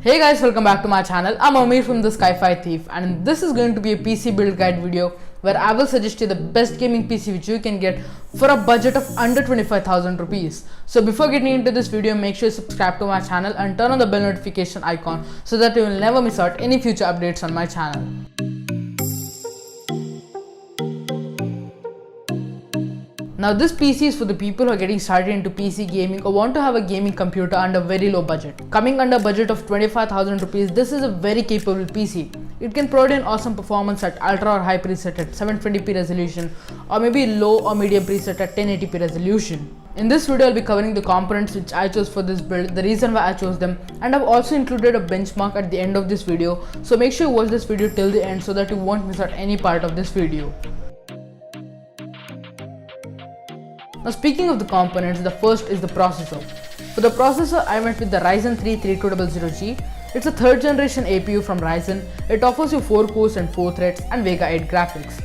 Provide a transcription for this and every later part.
Hey guys, welcome back to my channel. I'm Amir from the Sci-Fi Thief, and this is going to be a PC build guide video where I will suggest you the best gaming PC which you can get for a budget of under 25,000 rupees. So before getting into this video, make sure you subscribe to my channel and turn on the bell notification icon so that you will never miss out any future updates on my channel. Now this PC is for the people who are getting started into PC gaming or want to have a gaming computer under very low budget. Coming under budget of 25,000 rupees, this is a very capable PC. It can provide an awesome performance at ultra or high preset at 720p resolution or maybe low or medium preset at 1080p resolution. In this video, I'll be covering the components which I chose for this build, the reason why I chose them, and I've also included a benchmark at the end of this video. So make sure you watch this video till the end so that you won't miss out any part of this video. Now speaking of the components, the first is the processor. For the processor, I went with the Ryzen 3 3200G. It's a third generation APU from Ryzen. It offers you 4 cores and 4 threads and Vega 8 graphics.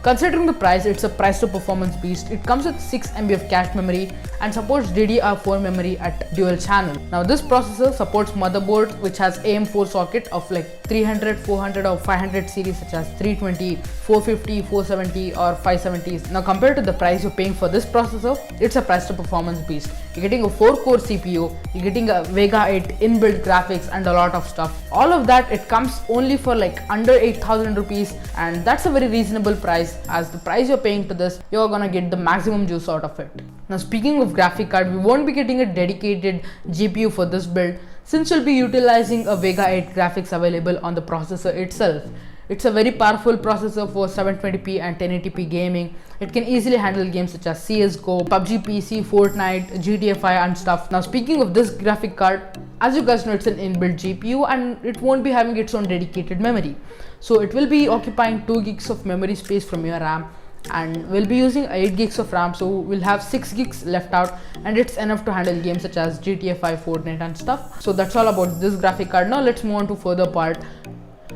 Considering the price, it's a price to performance beast. It comes with 6 MB of cache memory and supports DDR4 memory at dual channel. Now this processor supports motherboards which has AM4 socket of like 300, 400 or 500 series such as 320, 450, 470 or 570s. Now compared to the price you're paying for this processor, it's a price to performance beast. You're getting a 4-core CPU, you're getting a Vega 8 inbuilt graphics and a lot of stuff. All of that, it comes only for like under 8,000 rupees, and that's a very reasonable price. As the price you're paying to this, you're gonna get the maximum juice out of it. Now speaking of graphic card, we won't be getting a dedicated GPU for this build since we'll be utilizing a Vega 8 graphics available on the processor itself. It's a very powerful processor for 720p and 1080p gaming. It can easily handle games such as CSGO, PUBG PC, Fortnite, GTA 5 and stuff. Now speaking of this graphic card, as you guys know, it's an inbuilt GPU and it won't be having its own dedicated memory. So it will be occupying 2 gigs of memory space from your RAM, and we'll be using 8 gigs of RAM, so we'll have 6 gigs left out, and it's enough to handle games such as GTA 5, Fortnite and stuff. So that's all about this graphic card. Now let's move on to further part.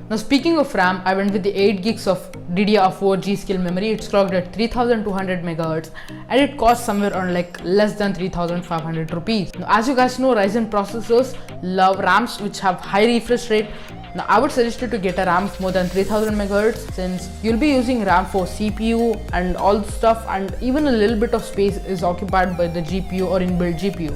Now speaking of RAM, I went with the 8 gigs of DDR4 G-Skill memory. It's clocked at 3200 MHz and it costs somewhere on like less than 3,500 rupees. Now as you guys know, Ryzen processors love RAMs which have high refresh rate. Now I would suggest you to get a RAM of more than 3000 MHz since you'll be using RAM for CPU and all the stuff, and even a little bit of space is occupied by the GPU or inbuilt GPU.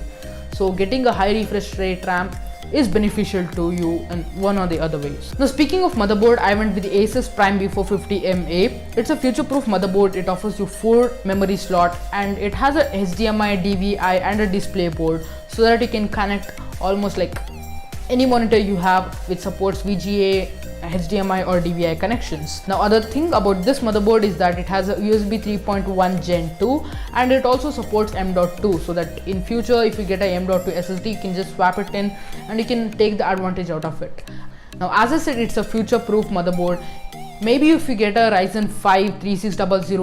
So getting a high refresh rate RAM is beneficial to you in one or the other ways. Now speaking of motherboard, I went with the Asus Prime B450MA. It's a future-proof motherboard. It offers you 4 memory slot and it has a HDMI, DVI and a display port so that you can connect almost like any monitor you have which supports VGA, HDMI or DVI connections. Now other thing about this motherboard is that it has a USB 3.1 Gen 2 and it also supports M.2, so that in future if you get a M.2 SSD, you can just swap it in and you can take the advantage out of it. Now as I said, it's a future proof motherboard. Maybe if you get a Ryzen 5 3600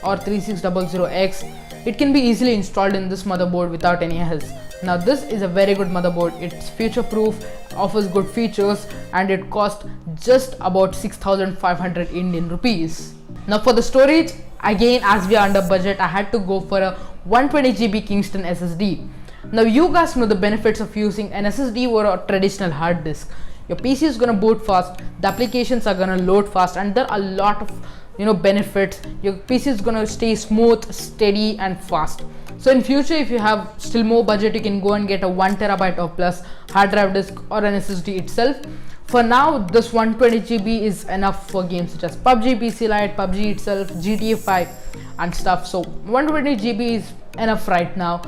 or 3600X, it can be easily installed in this motherboard without any else. Now this is a very good motherboard. It's future proof, offers good features, and it costs just about 6,500 Indian rupees. Now for the storage, again as we are under budget, I had to go for a 120GB Kingston SSD. Now you guys know the benefits of using an SSD over a traditional hard disk. Your PC is gonna boot fast, the applications are gonna load fast, and there are a lot of benefits. Your PC is gonna stay smooth, steady and fast. So in future, if you have still more budget, you can go and get a 1TB or plus hard drive disk or an SSD itself. For now, this 120GB is enough for games such as PUBG PC Lite, PUBG itself, GTA 5 and stuff. So 120GB is enough right now.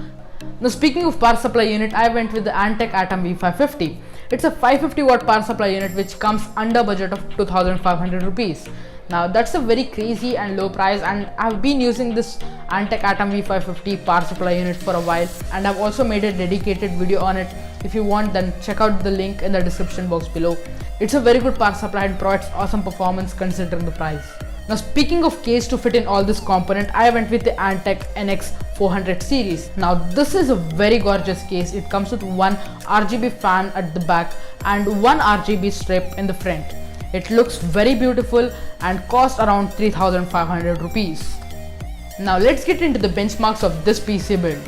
Now speaking of power supply unit, I went with the Antec Atom V550. It's a 550 watt power supply unit which comes under budget of 2,500 rupees. Now that's a very crazy and low price, and I've been using this Antec Atom V550 power supply unit for a while, and I've also made a dedicated video on it. If you want, then check out the link in the description box below. It's a very good power supply and provides awesome performance considering the price. Now speaking of case to fit in all this component, I went with the Antec NX400 series. Now this is a very gorgeous case. It comes with one RGB fan at the back and one RGB strip in the front. It looks very beautiful and costs around 3,500 rupees. Now let's get into the benchmarks of this PC build.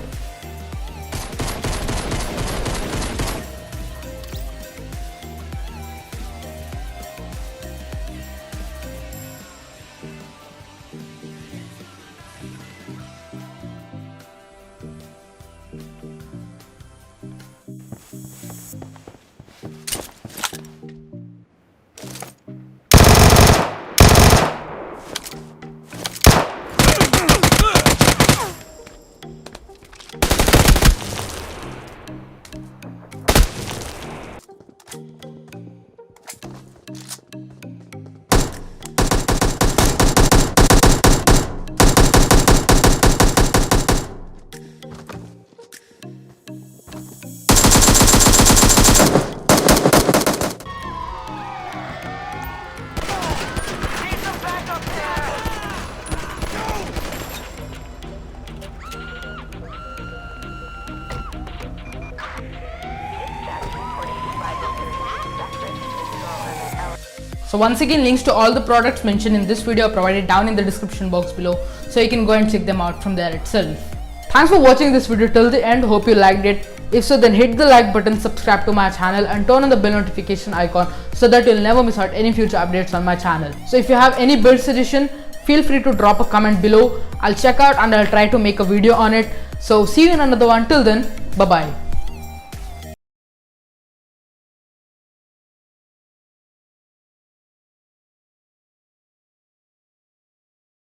So once again, links to all the products mentioned in this video are provided down in the description box below, so you can go and check them out from there itself. Thanks for watching this video till the end. Hope you liked it. If so, then hit the like button, subscribe to my channel and turn on the bell notification icon so that you'll never miss out any future updates on my channel. So if you have any build suggestion, feel free to drop a comment below. I'll check out and I'll try to make a video on it. So see you in another one. Till then, bye bye.